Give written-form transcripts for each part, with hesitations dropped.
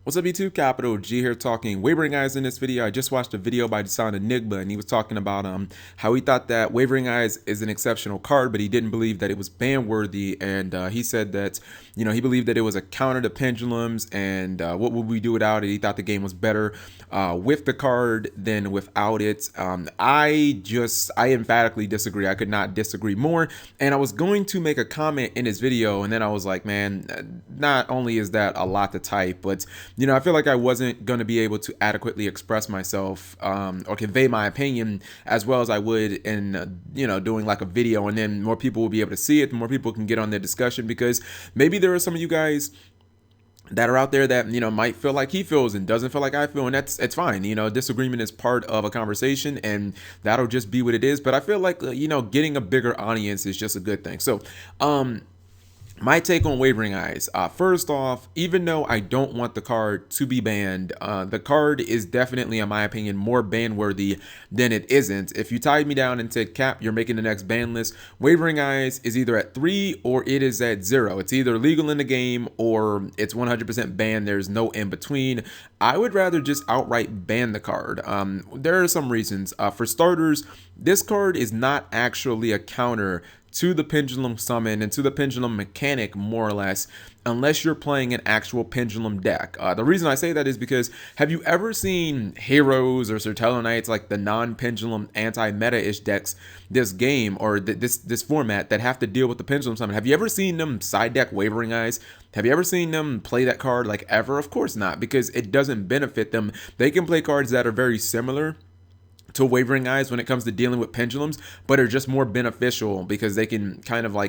What's up YouTube? Capital G here talking Wavering Eyes. In this video, I just watched a video by Design Enigma, and he was talking about how he thought that Wavering Eyes is an exceptional card, but he didn't believe that it was ban worthy. And he said that, he believed that it was a counter to pendulums, and what would we do without it? He thought the game was better with the card than without it. I emphatically disagree. I could not disagree more. And I was going to make a comment in his video, and then I was like, man, not only is that a lot to type, but I feel like I wasn't going to be able to adequately express myself or convey my opinion as well as I would in, doing like a video, and then more people will be able to see it, more people can get on their discussion, because maybe there are some of you guys that are out there that, might feel like he feels and doesn't feel like I feel, and it's fine. Disagreement is part of a conversation, and that'll just be what it is. But I feel like, getting a bigger audience is just a good thing. So, my take on Wavering Eyes. First off, even though I don't want the card to be banned, the card is definitely, in my opinion, more ban worthy than it isn't. If you tied me down and said, Cap, you're making the next ban list, Wavering Eyes is either at 3 or it is at 0. It's either legal in the game or it's 100% banned. There's no in between. I would rather just outright ban the card. There are some reasons. For starters, this card is not actually a counter to the pendulum summon and to the pendulum mechanic, more or less, unless you're playing an actual pendulum deck. The reason I say that is because, have you ever seen Heroes or Sertello Knights, like the non-pendulum anti-meta-ish decks this game or this format that have to deal with the pendulum summon? Have you ever seen them side deck Wavering Eyes? Have you ever seen them play that card like ever? Of course not, because it doesn't benefit them. They can play cards that are very similar to Wavering Eyes when it comes to dealing with pendulums, but are just more beneficial because they can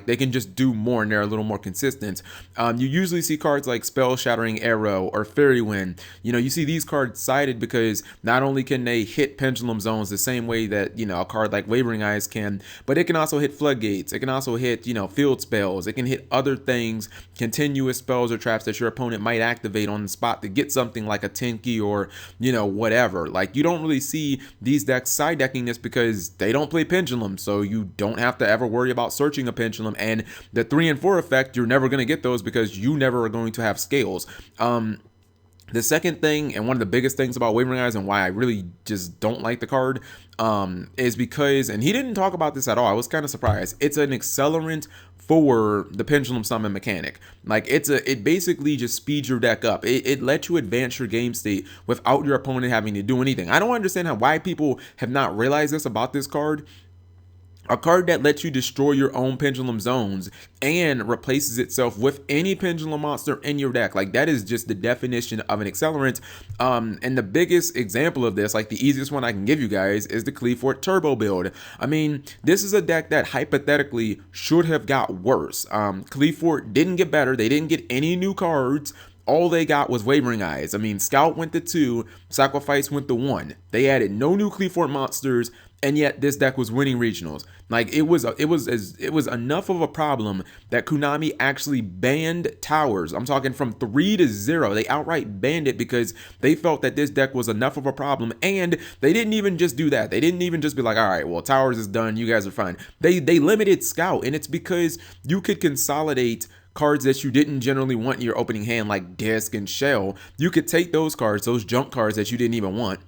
they can just do more and they're a little more consistent. You usually see cards like Spell Shattering Arrow or Fairy Wind. You see these cards cited because not only can they hit pendulum zones the same way that, a card like Wavering Eyes can, but it can also hit floodgates. It can also hit, field spells. It can hit other things, continuous spells or traps that your opponent might activate on the spot to get something like a Tenki or, whatever. Like, you don't really see these decks side decking this because they don't play pendulum, so you don't have to ever worry about searching a pendulum. And the 3 and 4 effect, you're never going to get those because you never are going to have scales. The second thing, and one of the biggest things about Wavering Eyes and why I really just don't like the card, is because, and he didn't talk about this at all, I was kind of surprised, it's an accelerant for the pendulum summon mechanic. Like, it basically just speeds your deck up. It lets you advance your game state without your opponent having to do anything. I don't understand why people have not realized this about this card. A card that lets you destroy your own pendulum zones and replaces itself with any pendulum monster in your deck. Like, that is just the definition of an accelerant. And the biggest example of this, like the easiest one I can give you guys, is the Qliphort Turbo build. I mean, this is a deck that hypothetically should have got worse. Qliphort didn't get better. They didn't get any new cards. All they got was Wavering Eyes. I mean, Scout went to 2, Sacrifice went to 1. They added no new Qliphort monsters, and yet this deck was winning regionals. Like, it was enough of a problem that Konami actually banned towers. I'm talking from 3 to 0. They outright banned it because they felt that this deck was enough of a problem. And they didn't even just do that. They didn't even just be like, all right, well, towers is done, you guys are fine. They limited Scout, and it's because you could consolidate cards that you didn't generally want in your opening hand, like Disc and Shell. You could take those cards, those junk cards that you didn't even want.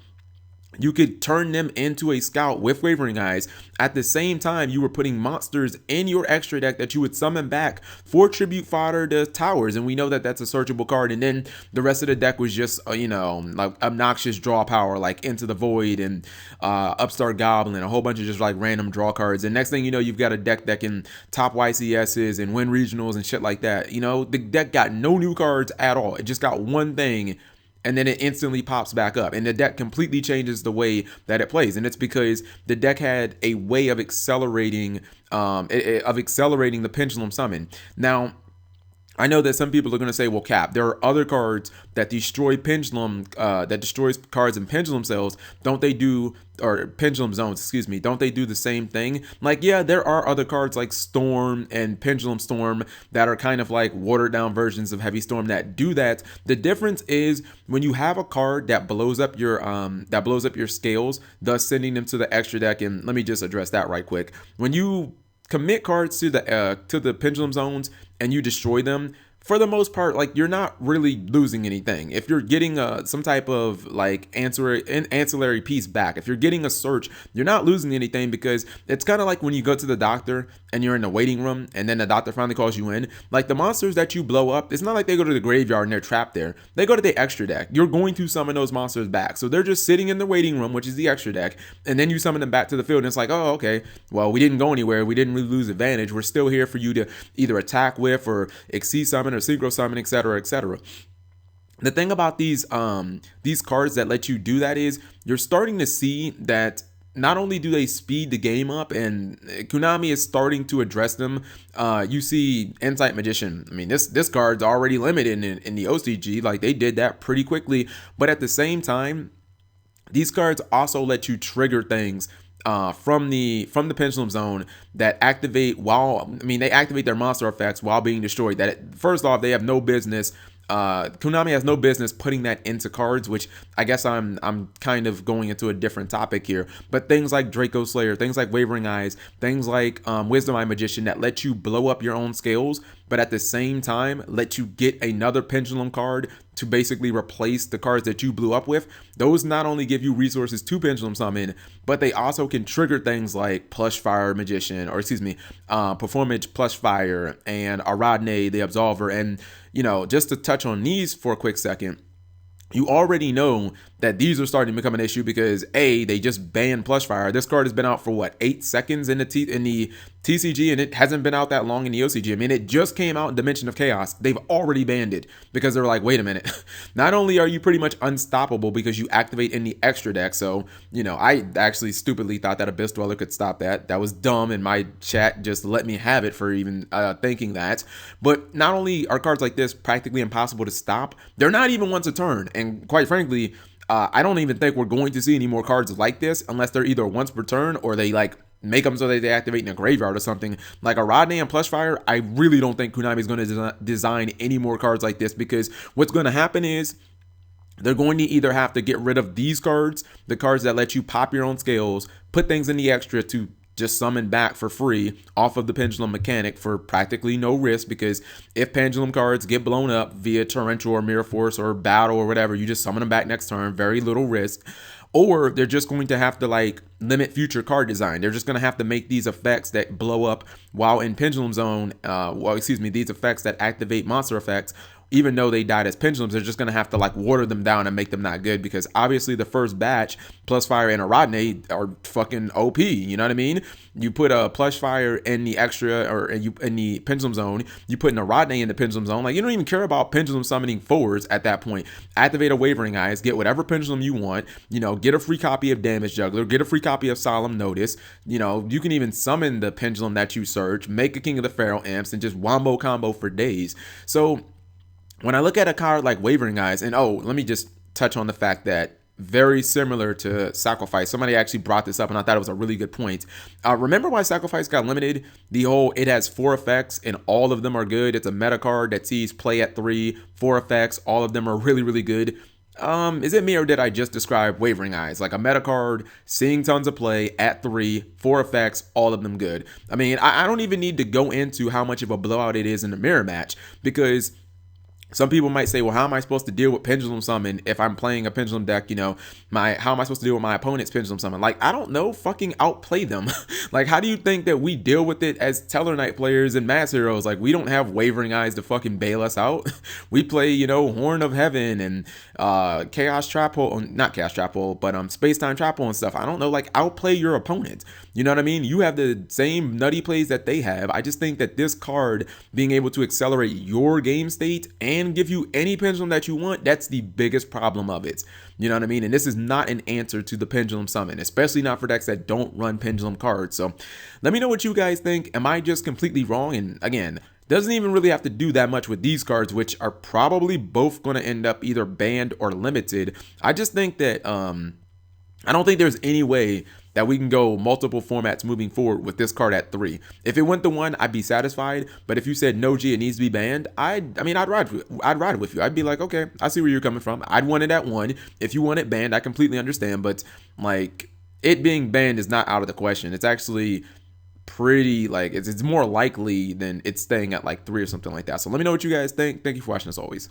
You could turn them into a Scout with Wavering Eyes. At the same time, you were putting monsters in your extra deck that you would summon back for tribute fodder to towers. And we know that that's a searchable card. And then the rest of the deck was just, like obnoxious draw power, like Into the Void and Upstart Goblin, a whole bunch of just like random draw cards. And next thing you know, you've got a deck that can top YCSs and win regionals and shit like that. The deck got no new cards at all. It just got one thing, and then it instantly pops back up, and the deck completely changes the way that it plays. And it's because the deck had a way of accelerating the pendulum summon. Now, I know that some people are going to say, well, Cap, there are other cards that destroy pendulum, that destroys cards in pendulum cells. Don't they do, or pendulum zones, excuse me, don't they do the same thing? Like, yeah, there are other cards like Storm and Pendulum Storm that are kind of like watered down versions of Heavy Storm that do that. The difference is when you have a card that blows up your scales, thus sending them to the extra deck. And let me just address that right quick. When you commit cards to the pendulum zones and you destroy them, for the most part, like, you're not really losing anything. If you're getting some type of like ancillary piece back, if you're getting a search, you're not losing anything, because it's kind of like when you go to the doctor and you're in the waiting room and then the doctor finally calls you in. Like, the monsters that you blow up, it's not like they go to the graveyard and they're trapped there. They go to the extra deck. You're going to summon those monsters back. So they're just sitting in the waiting room, which is the extra deck, and then you summon them back to the field, and it's like, oh, okay, well, we didn't go anywhere. We didn't really lose advantage. We're still here for you to either attack with or exceed summon or synchro summon, etc., etc. The thing about these cards that let you do that is you're starting to see that not only do they speed the game up, and Konami is starting to address them. You see Insight Magician. I mean, this card's already limited in the OCG. Like, they did that pretty quickly. But at the same time, these cards also let you trigger things from the pendulum zone that activate they activate their monster effects while being destroyed. First off, they have no business. Konami has no business putting that into cards, which I guess I'm kind of going into a different topic here. But things like Draco Slayer, things like Wavering Eyes, things like Wisdom Eye Magician that let you blow up your own scales, but at the same time let you get another pendulum card to basically replace the cards that you blew up with. Those not only give you resources to pendulum summon, but they also can trigger things like Plush Fire Magician, or excuse me, Performage Plush Fire, and Aradne the Absolver. And just to touch on these for a quick second, you already know that these are starting to become an issue because they just banned Plush Fire. This card has been out for what, 8 seconds in the TCG, and it hasn't been out that long in the OCG. I mean, it just came out in Dimension of Chaos. They've already banned it because they're like, wait a minute. Not only are you pretty much unstoppable because you activate in the extra deck. So, I actually stupidly thought that Abyss Dweller could stop that. That was dumb, and my chat just let me have it for even thinking that. But not only are cards like this practically impossible to stop, they're not even once a turn. And quite frankly, I don't even think we're going to see any more cards like this unless they're either once per turn or they like make them so that they activate in a graveyard or something. Like a Rodney and Plush Fire, I really don't think Konami is going to design any more cards like this, because what's going to happen is they're going to either have to get rid of these cards, the cards that let you pop your own scales, put things in the extra to just summon back for free off of the pendulum mechanic for practically no risk, because if pendulum cards get blown up via torrential or mirror force or battle or whatever, you just summon them back next turn, very little risk. Or they're just going to have to like limit future card design. They're just going to have to make these effects that blow up while in pendulum zone, these effects that activate monster effects, even though they died as pendulums, they're just going to have to like water them down and make them not good, because obviously the first batch, Plush Fire and Aradne, are fucking OP, you know what I mean? You put a Plush Fire in the extra, or in the pendulum zone, you put an Aradne in the pendulum zone, like you don't even care about pendulum summoning forwards at that point. Activate a Wavering Eyes, get whatever pendulum you want, get a free copy of Damage Juggler, get a free copy of Solemn Notice, you can even summon the pendulum that you search, make a King of the Pharaoh Imps, and just wombo combo for days. So when I look at a card like Wavering Eyes, and let me just touch on the fact that very similar to Sacrifice. Somebody actually brought this up, and I thought it was a really good point. Remember why Sacrifice got limited? It has 4 effects, and all of them are good. It's a meta card that sees play at 3, 4 effects. All of them are really, really good. Is it me, or did I just describe Wavering Eyes? Like a meta card, seeing tons of play at 3, 4 effects, all of them good. I mean, I don't even need to go into how much of a blowout it is in the mirror match, because some people might say, well, how am I supposed to deal with pendulum summon if I'm playing a pendulum deck? How am I supposed to deal with my opponent's pendulum summon? Like, I don't know, fucking outplay them. Like, how do you think that we deal with it as Tellarknight players and Mass Heroes? Like, we don't have Wavering Eyes to fucking bail us out. We play, Horn of Heaven and Chaos Trap Hole, not Chaos Trap Hole, but Space Time Trap Hole and stuff. I don't know, like, outplay your opponent. You know what I mean? You have the same nutty plays that they have. I just think that this card being able to accelerate your game state and give you any pendulum that you want, that's the biggest problem of it. You know what I mean? And this is not an answer to the pendulum summon, especially not for decks that don't run pendulum cards. So let me know what you guys think. Am I just completely wrong? And again, doesn't even really have to do that much with these cards, which are probably both going to end up either banned or limited. I just think that I don't think there's any way that we can go multiple formats moving forward with this card at 3. If it went to 1, I'd be satisfied. But if you said no, G, it needs to be banned, I'd ride with you. I'd be like, okay, I see where you're coming from. I'd want it at 1. If you want it banned, I completely understand. But like, it being banned is not out of the question. It's actually pretty like it's more likely than it's staying at like 3 or something like that. So let me know what you guys think. Thank you for watching as always.